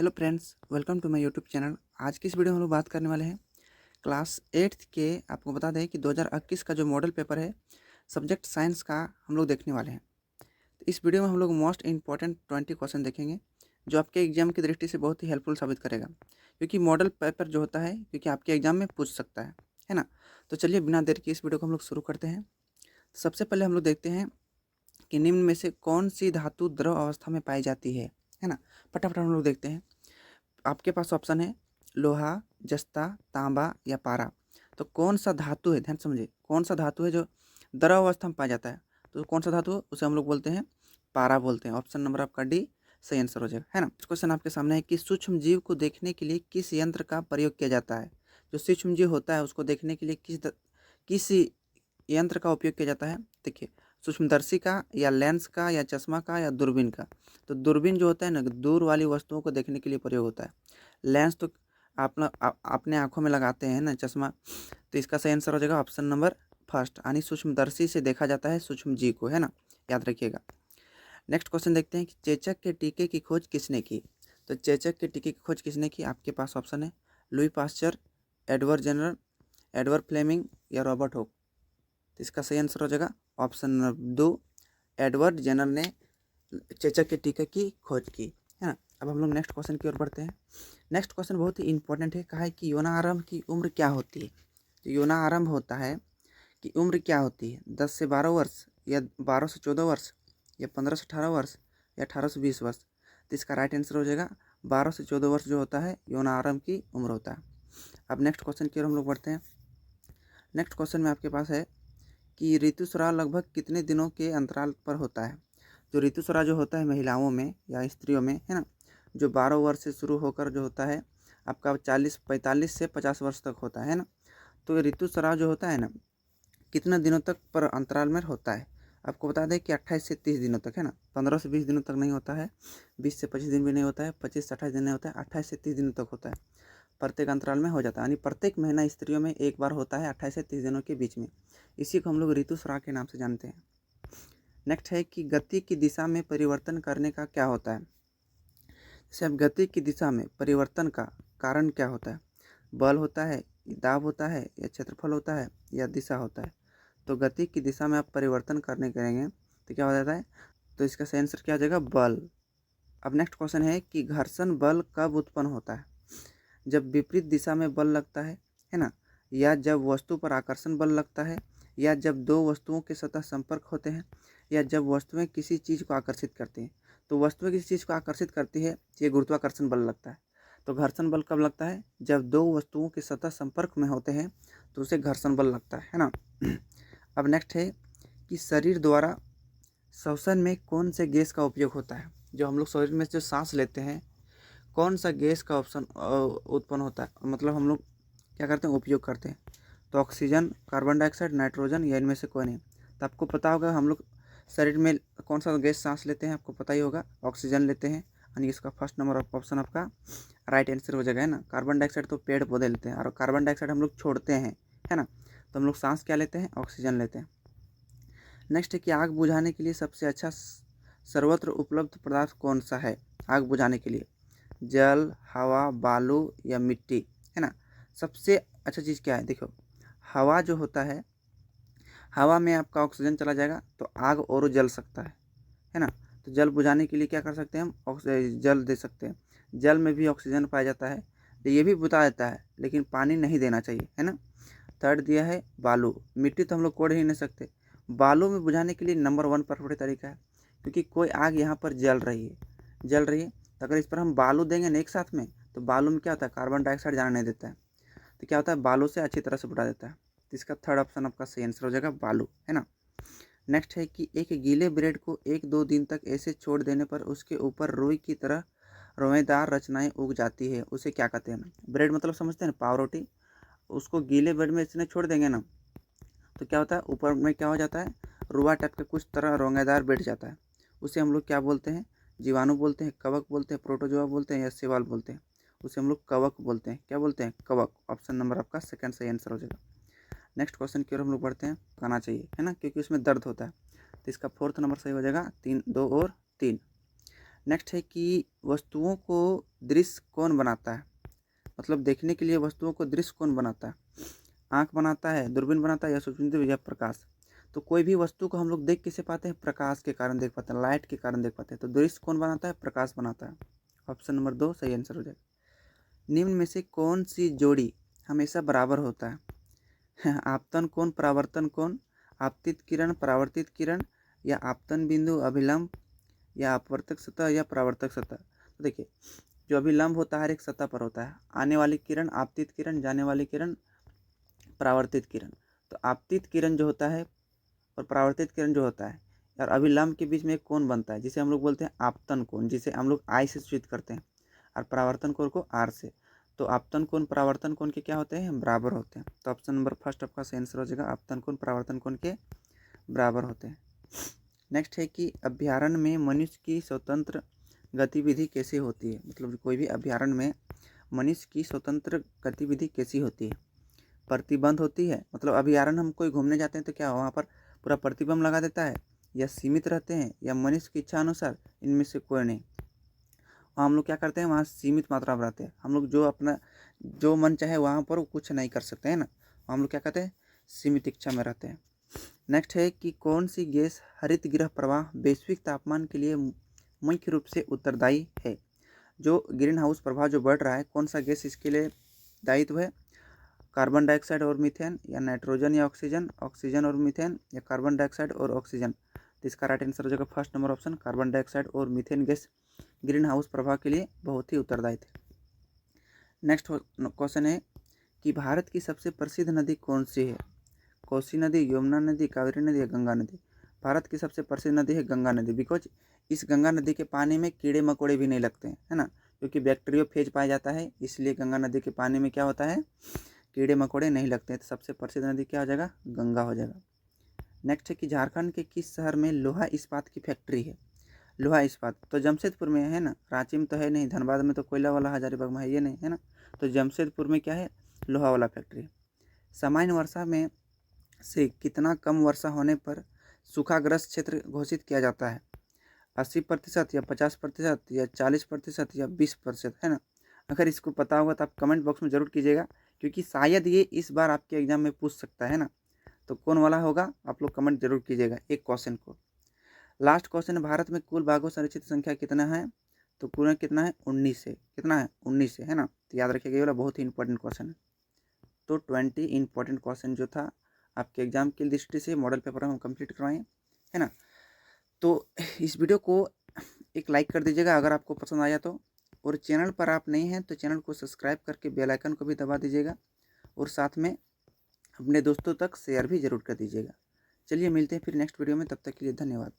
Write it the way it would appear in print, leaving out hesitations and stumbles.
Hello friends, welcome to my YouTube channel. आज की इस वीडियो में हम लोग बात करने वाले हैं क्लास 8th के। आपको बता दें कि 2021 का जो मॉडल पेपर है सब्जेक्ट साइंस का हम लोग देखने वाले हैं। तो इस वीडियो में हम लोग मोस्ट इंपॉर्टेंट 20 क्वेश्चन देखेंगे जो आपके एग्जाम की दृष्टि से बहुत ही हेल्पफुल साबित करेगा, क्योंकि मॉडल पेपर जो होता है क्योंकि आपके एग्जाम में पूछ सकता है ना। तो चलिए बिना देर के इस वीडियो को हम लोग शुरू करते हैं। सबसे पहले हम लोग देखते हैं कि निम्न में से कौन सी धातु द्रव अवस्था में पाई जाती है ना। फटाफट हम लोग देखते हैं। आपके पास ऑप्शन है लोहा, जस्ता, तांबा या पारा। तो कौन सा धातु है, ध्यान समझिए, कौन सा धातु है जो द्रव अवस्था में पाया जाता है। तो कौन सा धातु है उसे हम लोग बोलते हैं पारा बोलते हैं। ऑप्शन नंबर आपका डी सही आंसर हो जाएगा, है ना। क्वेश्चन आपके सामने है कि सूक्ष्म जीव को देखने के लिए किस यंत्र का प्रयोग किया जाता है। जो सूक्ष्म जीव होता है उसको देखने के लिए किस यंत्र का उपयोग किया जाता है। देखिए, सूक्ष्मदर्शी का या लेंस का या चश्मा का या दूरबीन का। तो दूरबीन जो होता है ना, दूर वाली वस्तुओं को देखने के लिए प्रयोग होता है। लेंस तो अपने आंखों में लगाते हैं ना, चश्मा। तो इसका सही आंसर हो जाएगा ऑप्शन नंबर फर्स्ट, यानी सूक्ष्मदर्शी से देखा जाता है सूक्ष्म जीव को, है ना, याद रखिएगा। नेक्स्ट क्वेश्चन देखते हैं कि चेचक के टीके की खोज किसने की। तो चेचक के टीके की खोज किसने की। आपके पास ऑप्शन है Louis Pasteur, Edward Jenner, Edward Fleming या रॉबर्ट हुक। तो इसका सही आंसर हो जाएगा ऑप्शन नंबर 2, एडवर्ड जेनर ने चेचक के टीके की खोज की, है ना। अब हम लोग नेक्स्ट क्वेश्चन की ओर बढ़ते हैं। नेक्स्ट क्वेश्चन बहुत ही इंपॉर्टेंट है। कहा है कि यौन आरंभ की उम्र क्या होती है। जो यौन आरंभ होता है कि उम्र क्या होती है, 10 से 12 वर्ष या 12 से 14 वर्ष या 15 से 18 वर्ष या 18 से 20 वर्ष। तो इसका राइट आंसर हो जाएगा 12 से 14 वर्ष जो होता है यौन आरंभ की उम्र होता है। अब नेक्स्ट क्वेश्चन की ओर हम लोग बढ़ते हैं। नेक्स्ट क्वेश्चन में आपके पास है कि ऋतुस्राव लगभग कितने दिनों के अंतराल पर होता है। जो ऋतुस्राव जो होता है महिलाओं में या स्त्रियों में, है ना, जो 12 वर्ष से शुरू होकर जो होता है आपका 45 से 50 वर्ष तक होता है ना। तो ये ऋतुस्राव जो होता है ना, कितने दिनों तक पर अंतराल में होता है। आपको बता दें कि 28 से 30 दिनों तक, है ना। 15 से 20 दिनों तक नहीं होता है, 20 से 25 दिन भी नहीं होता है, 25 से 28 दिन नहीं होता है, 28 से 30 दिनों तक होता है। प्रत्येक अंतराल में हो जाता है, यानी प्रत्येक महीना स्त्रियों में एक बार होता है 28 से 30 दिनों के बीच में। इसी को हम लोग ऋतुस्राव के नाम से जानते हैं। नेक्स्ट है कि गति की दिशा में परिवर्तन करने का क्या होता है। जैसे अब गति की दिशा में परिवर्तन का कारण क्या होता है। बल होता है, दाब होता है या क्षेत्रफल होता है या दिशा होता है। तो गति की दिशा में आप परिवर्तन करने करेंगे तो क्या हो जाता है। तो इसका सही आंसर क्या हो जाएगा, बल। अब नेक्स्ट क्वेश्चन है कि घर्षण बल कब उत्पन्न होता है। जब विपरीत दिशा में बल लगता है ना, या जब वस्तु पर आकर्षण बल लगता है, या जब दो वस्तुओं के सतह संपर्क होते हैं, या जब वस्तुएं किसी चीज़ को आकर्षित करती हैं। तो वस्तुएं किसी चीज़ को आकर्षित करती है, ये गुरुत्वाकर्षण बल लगता है। तो घर्षण बल कब लगता है, जब दो वस्तुओं के सतह संपर्क में होते हैं तो उसे घर्षण बल लगता है ना। अब नेक्स्ट है कि शरीर द्वारा श्वसन में कौन से गैस का उपयोग होता है। जो हम लोग शरीर में जो सांस लेते हैं, कौन सा गैस का ऑप्शन उत्पन्न होता है, मतलब हम लोग क्या करते हैं, उपयोग करते हैं। तो ऑक्सीजन, कार्बन डाइऑक्साइड, नाइट्रोजन या इनमें से कोई नहीं। तो आपको पता होगा हम लोग शरीर में कौन सा गैस सांस लेते हैं, आपको पता ही होगा, ऑक्सीजन लेते हैं, यानी इसका फर्स्ट नंबर ऑप्शन आपका राइट आंसर हो जाएगा, है ना। कार्बन डाइऑक्साइड तो पेड़ पौधे लेते हैं और कार्बन डाइऑक्साइड हम लोग छोड़ते हैं, है ना। तो हम लोग सांस क्या लेते हैं, ऑक्सीजन लेते हैं। नेक्स्ट है कि आग बुझाने के लिए सबसे अच्छा सर्वत्र उपलब्ध पदार्थ कौन सा है। आग बुझाने के लिए जल, हवा, बालू या मिट्टी, है ना। सबसे अच्छा चीज़ क्या है, देखो, हवा जो होता है, हवा में आपका ऑक्सीजन चला जाएगा तो आग और जल सकता है ना। तो जल बुझाने के लिए क्या कर सकते हैं हम, जल दे सकते हैं। जल में भी ऑक्सीजन पाया जाता है तो ये भी बुझा देता है, लेकिन पानी नहीं देना चाहिए, है ना। थर्ड दिया है बालू। मिट्टी तो हम लोग कोड़ ही नहीं सकते। बालू में बुझाने के लिए नंबर 1 परफेक्ट तरीका है, क्योंकि कोई आग यहाँ पर जल रही है तो अगर इस पर हम बालू देंगे ना एक साथ में, तो बालू में क्या होता है, कार्बन डाइऑक्साइड जाने नहीं देता है। तो क्या होता है, बालू से अच्छी तरह से बुझा देता है। तो इसका थर्ड ऑप्शन आपका सही आंसर हो जाएगा, बालू, है ना। नेक्स्ट है कि एक गीले ब्रेड को 1-2 दिन तक ऐसे छोड़ देने पर उसके ऊपर रुई की तरह रोएदार रचनाएं उग जाती है, उसे क्या कहते हैं। ब्रेड मतलब समझते हैं ना, पाव रोटी। उसको गीले ब्रेड में इसने छोड़ देंगे ना, तो क्या होता है, ऊपर में क्या हो जाता है, रुआ टाइप का कुछ तरह रोंगेदार बैठ जाता है। उसे हम लोग क्या बोलते हैं, जीवाणु बोलते हैं, कवक बोलते हैं, प्रोटोजोआ बोलते हैं या शैवाल बोलते हैं। उसे हम लोग कवक बोलते हैं। क्या बोलते हैं, कवक। ऑप्शन नंबर आपका सेकंड सही आंसर हो जाएगा। नेक्स्ट क्वेश्चन की ओर हम लोग बढ़ते हैं। खाना चाहिए, है ना, क्योंकि उसमें दर्द होता है। तो इसका फोर्थ नंबर सही हो जाएगा, 3, 2 और 3। नेक्स्ट है कि वस्तुओं को दृश्य कौन बनाता है, मतलब देखने के लिए वस्तुओं को दृश्य कौन बनाता है, आँख बनाता है, दूरबीन बनाता है या सूक्ष्मदर्शी या प्रकाश। तो कोई भी वस्तु को हम लोग देख किसे पाते हैं, प्रकाश के कारण देख पाते हैं, लाइट के कारण देख पाते हैं। तो दृश्य कौन बनाता है, प्रकाश बनाता है। ऑप्शन नंबर 2 सही आंसर हो जाएगा। निम्न में से कौन सी जोड़ी हमेशा बराबर होता है आपतन कोण परावर्तन कोण, आपतित किरण परावर्तित किरण, या आपतन बिंदु अभिलंब, या अपवर्तक सतह या परावर्तक सतह। तो देखिए जो अभिलंब होता है हर एक सतह पर होता है, आने वाली किरण आपतित किरण, जाने वाली किरण परावर्तित किरण। तो आपतित किरण जो होता है और परावर्तित किरण जो होता है और अभिलंब के बीच में एक कोण बनता है जिसे हम लोग बोलते हैं आपतन कोण, जिसे हम लोग आई से सूचित करते हैं, और परावर्तन कोण को आर से। तो आपतन कोण परावर्तन कोण के क्या होते हैं, बराबर होते हैं। तो ऑप्शन नंबर फर्स्ट आपका सही आंसर हो जाएगा, आपतन कोण परावर्तन कोण के बराबर होते हैं। नेक्स्ट है कि अभ्यारण्य में मनुष्य की स्वतंत्र गतिविधि कैसे होती है, मतलब कोई भी अभ्यारण्य में मनुष्य की स्वतंत्र गतिविधि कैसी होती है, प्रतिबंध होती है, मतलब अभ्यारण्य हम कोई घूमने जाते हैं तो क्या वहाँ पर पूरा प्रतिबंध लगा देता है, या सीमित रहते हैं, या मनुष्य की इच्छा अनुसार, इनमें से कोई नहीं। और हम लोग क्या करते हैं, वहाँ सीमित मात्रा में रहते हैं, हम लोग जो अपना जो मन चाहे वहाँ पर कुछ नहीं कर सकते हैं ना, हम लोग क्या कहते हैं, सीमित इच्छा में रहते हैं। नेक्स्ट है कि कौन सी गैस हरित गृह प्रवाह वैश्विक तापमान के लिए मुख्य रूप से उत्तरदायी है। जो ग्रीन हाउस प्रभाव जो बढ़ रहा है, कौन सा गैस इसके लिए दायित्व है, कार्बन डाइऑक्साइड और मीथेन, या नाइट्रोजन या ऑक्सीजन, ऑक्सीजन और मीथेन, या कार्बन डाइऑक्साइड और ऑक्सीजन। तो इसका राइट आंसर हो जाएगा first number option, carbon dioxide और मीथेन गैस ग्रीन हाउस प्रभाव के लिए बहुत ही उत्तरदायी थे। नेक्स्ट क्वेश्चन है कि भारत की सबसे प्रसिद्ध नदी कौन सी है, कोसी नदी, यमुना नदी, कावेरी नदी या गंगा नदी। भारत की सबसे प्रसिद्ध नदी है गंगा नदी, बिकॉज इस गंगा नदी के पानी में कीड़े मकोड़े भी नहीं लगते हैं, है ना, क्योंकि बैक्टीरियोफेज पाया जाता है, इसलिए गंगा नदी के पानी में क्या होता है, कीड़े मकोड़े नहीं लगते हैं। तो सबसे प्रसिद्ध नदी क्या हो जाएगा, गंगा हो जाएगा। नेक्स्ट है कि झारखंड के किस शहर में लोहा इस्पात की फैक्ट्री है, लोहा इस्पात तो जमशेदपुर में है ना, रांची में तो है नहीं, धनबाद में तो कोयला वाला हजारीबाग में है ये नहीं, है ना, तो जमशेदपुर में क्या है, लोहा वाला फैक्ट्री है। सामान्य वर्षा में से कितना कम वर्षा होने पर सूखाग्रस्त क्षेत्र घोषित किया जाता है, 80% या 50% या 40% या 20%, है ना। अगर इसको पता होगा तो आप कमेंट बॉक्स में ज़रूर कीजिएगा, क्योंकि शायद ये इस बार आपके एग्जाम में पूछ सकता है ना। तो कौन वाला होगा आप लोग कमेंट जरूर कीजिएगा एक क्वेश्चन को। लास्ट क्वेश्चन है, भारत में कुल बाघों संरक्षित संख्या कितना है, तो कुल कितना है, 19 से, कितना है 19 से, है ना। तो याद रखिएगा ये वाला बहुत ही इंपॉर्टेंट क्वेश्चन है। तो 20 इंपॉर्टेंट क्वेश्चन जो था आपके एग्जाम की दृष्टि से मॉडल पेपर हम कंप्लीट करवाएं, है ना। तो इस वीडियो को एक लाइक कर दीजिएगा अगर आपको पसंद आया तो, और चैनल पर आप नहीं हैं तो चैनल को सब्सक्राइब करके बेल आइकन को भी दबा दीजिएगा, और साथ में अपने दोस्तों तक शेयर भी ज़रूर कर दीजिएगा। चलिए मिलते हैं फिर नेक्स्ट वीडियो में, तब तक के लिए धन्यवाद।